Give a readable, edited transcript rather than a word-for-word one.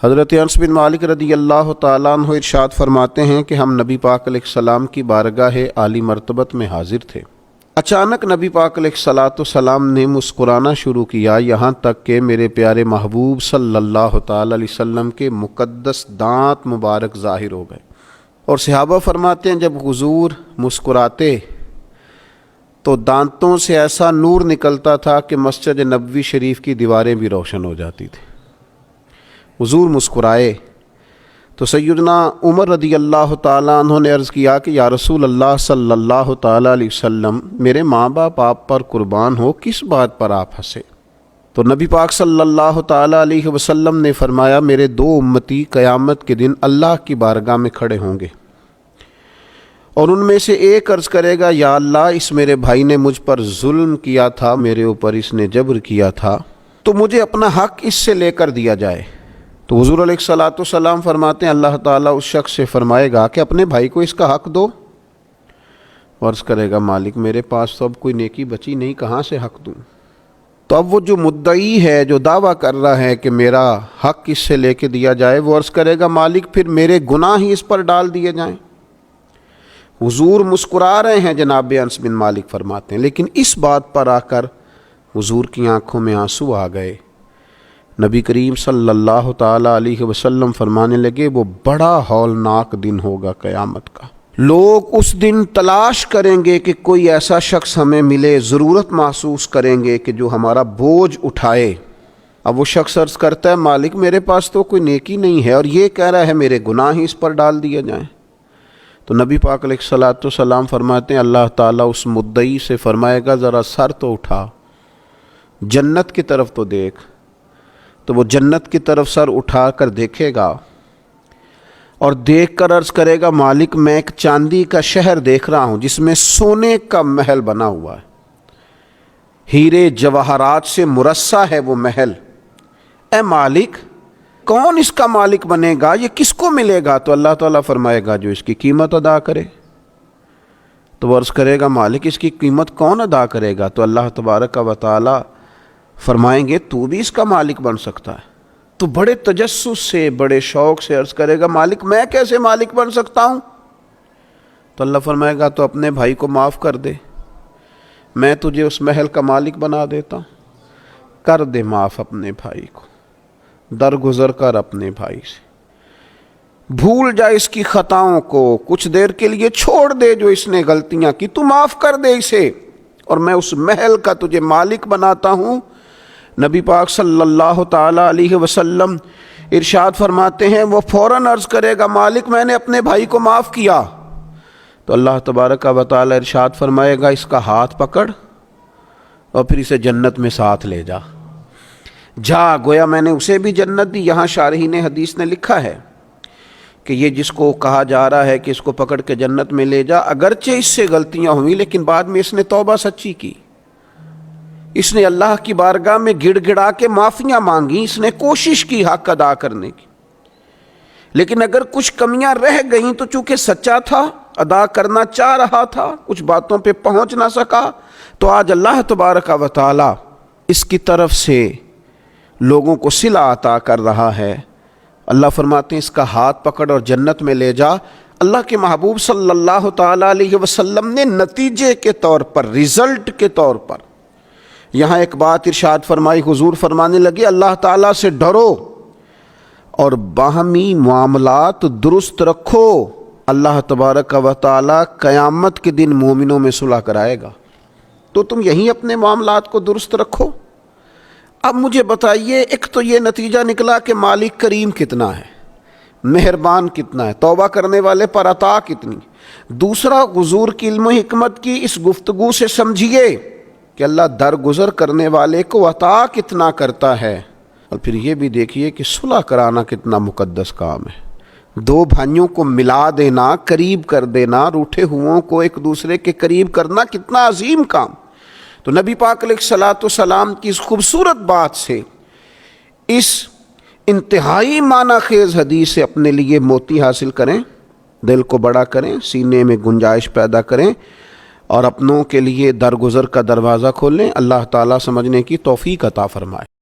حضرت انس بن مالک رضی اللہ تعالیٰ عنہ ارشاد فرماتے ہیں کہ ہم نبی پاک علیہ السلام کی بارگاہ عالی مرتبت میں حاضر تھے۔ اچانک نبی پاک علیہ السلام نے مسکرانا شروع کیا، یہاں تک کہ میرے پیارے محبوب صلی اللہ تعالیٰ علیہ وسلم کے مقدس دانت مبارک ظاہر ہو گئے۔ اور صحابہ فرماتے ہیں جب حضور مسکراتے تو دانتوں سے ایسا نور نکلتا تھا کہ مسجد نبوی شریف کی دیواریں بھی روشن ہو جاتی تھیں۔ حضور مسکرائے تو سیدنا عمر رضی اللہ تعالیٰ عنہ نے عرض کیا کہ یا رسول اللہ صلی اللہ تعالیٰ علیہ وسلم، میرے ماں باپ آپ پر قربان ہو، کس بات پر آپ ہنسے؟ تو نبی پاک صلی اللہ تعالیٰ علیہ وسلم نے فرمایا، میرے دو امتی قیامت کے دن اللہ کی بارگاہ میں کھڑے ہوں گے، اور ان میں سے ایک عرض کرے گا، یا اللہ، اس میرے بھائی نے مجھ پر ظلم کیا تھا، میرے اوپر اس نے جبر کیا تھا، تو مجھے اپنا حق اس سے لے کر دیا جائے۔ تو حضور علیہ السلام فرماتے ہیں اللہ تعالیٰ اس شخص سے فرمائے گا کہ اپنے بھائی کو اس کا حق دو، عرض کرے گا مالک میرے پاس تو اب کوئی نیکی بچی نہیں، کہاں سے حق دوں؟ تو اب وہ جو مدعی ہے، جو دعویٰ کر رہا ہے کہ میرا حق اس سے لے کے دیا جائے، وہ عرض کرے گا مالک پھر میرے گناہ ہی اس پر ڈال دیے جائیں۔ حضور مسکرا رہے ہیں، جناب انس بن مالک فرماتے ہیں، لیکن اس بات پر آ کر حضور کی آنکھوں میں آنسو آ گئے۔ نبی کریم صلی اللہ تعالیٰ علیہ وسلم فرمانے لگے، وہ بڑا ہولناک دن ہوگا قیامت کا، لوگ اس دن تلاش کریں گے کہ کوئی ایسا شخص ہمیں ملے، ضرورت محسوس کریں گے کہ جو ہمارا بوجھ اٹھائے۔ اب وہ شخص عرض کرتا ہے مالک میرے پاس تو کوئی نیکی نہیں ہے، اور یہ کہہ رہا ہے میرے گناہ ہی اس پر ڈال دیے جائیں۔ تو نبی پاک علیہ السلام فرماتے ہیں اللہ تعالیٰ اس مدعی سے فرمائے گا ذرا سر تو اٹھا، جنت کی طرف تو دیکھ۔ تو وہ جنت کی طرف سر اٹھا کر دیکھے گا اور دیکھ کر عرض کرے گا مالک میں ایک چاندی کا شہر دیکھ رہا ہوں جس میں سونے کا محل بنا ہوا ہے، ہیرے جواہرات سے مرصع ہے وہ محل، اے مالک کون اس کا مالک بنے گا، یہ کس کو ملے گا؟ تو اللہ تعالیٰ فرمائے گا جو اس کی قیمت ادا کرے۔ تو وہ عرض کرے گا مالک اس کی قیمت کون ادا کرے گا؟ تو اللہ تبارک و تعالیٰ فرمائیں گے تو بھی اس کا مالک بن سکتا ہے۔ تو بڑے تجسس سے، بڑے شوق سے عرض کرے گا مالک میں کیسے مالک بن سکتا ہوں؟ تو اللہ فرمائے گا تو اپنے بھائی کو معاف کر دے، میں تجھے اس محل کا مالک بنا دیتا ہوں، کر دے معاف اپنے بھائی کو، درگزر کر اپنے بھائی سے، بھول جا اس کی خطاؤں کو، کچھ دیر کے لیے چھوڑ دے جو اس نے غلطیاں کی، تو معاف کر دے اسے، اور میں اس محل کا تجھے مالک بناتا ہوں۔ نبی پاک صلی اللہ تعالیٰ علیہ وسلم ارشاد فرماتے ہیں وہ فوراً عرض کرے گا مالک میں نے اپنے بھائی کو معاف کیا۔ تو اللہ تبارک و تعالیٰ ارشاد فرمائے گا اس کا ہاتھ پکڑ اور پھر اسے جنت میں ساتھ لے جا، گویا میں نے اسے بھی جنت دی۔ یہاں شارحین حدیث نے لکھا ہے کہ یہ جس کو کہا جا رہا ہے کہ اس کو پکڑ کے جنت میں لے جا، اگرچہ اس سے غلطیاں ہوئیں لیکن بعد میں اس نے توبہ سچی کی، اس نے اللہ کی بارگاہ میں گڑ گڑا کے معافیاں مانگی، اس نے کوشش کی حق ادا کرنے کی، لیکن اگر کچھ کمیاں رہ گئیں تو چونکہ سچا تھا، ادا کرنا چاہ رہا تھا، کچھ باتوں پہ پہنچ نہ سکا، تو آج اللہ تبارک و تعالی اس کی طرف سے لوگوں کو صلہ عطا کر رہا ہے۔ اللہ فرماتے ہیں اس کا ہاتھ پکڑ اور جنت میں لے جا۔ اللہ کے محبوب صلی اللہ تعالیٰ علیہ وسلم نے نتیجے کے طور پر، رزلٹ کے طور پر یہاں ایک بات ارشاد فرمائی، حضور فرمانے لگے اللہ تعالیٰ سے ڈرو اور باہمی معاملات درست رکھو، اللہ تبارک و تعالیٰ قیامت کے دن مومنوں میں صلح کرائے گا، تو تم یہیں اپنے معاملات کو درست رکھو۔ اب مجھے بتائیے، ایک تو یہ نتیجہ نکلا کہ مالک کریم کتنا ہے، مہربان کتنا ہے، توبہ کرنے والے پر عطا کتنی۔ دوسرا، حضور کی علم و حکمت کی اس گفتگو سے سمجھیے کہ اللہ درگزر کرنے والے کو عطا کتنا کرتا ہے، اور پھر یہ بھی دیکھیے کہ صلح کرانا کتنا مقدس کام ہے، دو بھائیوں کو ملا دینا، قریب کر دینا، روٹھے ہوئوں کو ایک دوسرے کے قریب کرنا کتنا عظیم کام۔ تو نبی پاک علیہ السلام کی اس خوبصورت بات سے، اس انتہائی معنی خیز حدیث سے اپنے لیے موتی حاصل کریں، دل کو بڑا کریں، سینے میں گنجائش پیدا کریں، اور اپنوں کے لیے درگزر کا دروازہ کھولیں۔ اللہ تعالیٰ سمجھنے کی توفیق عطا فرمائے۔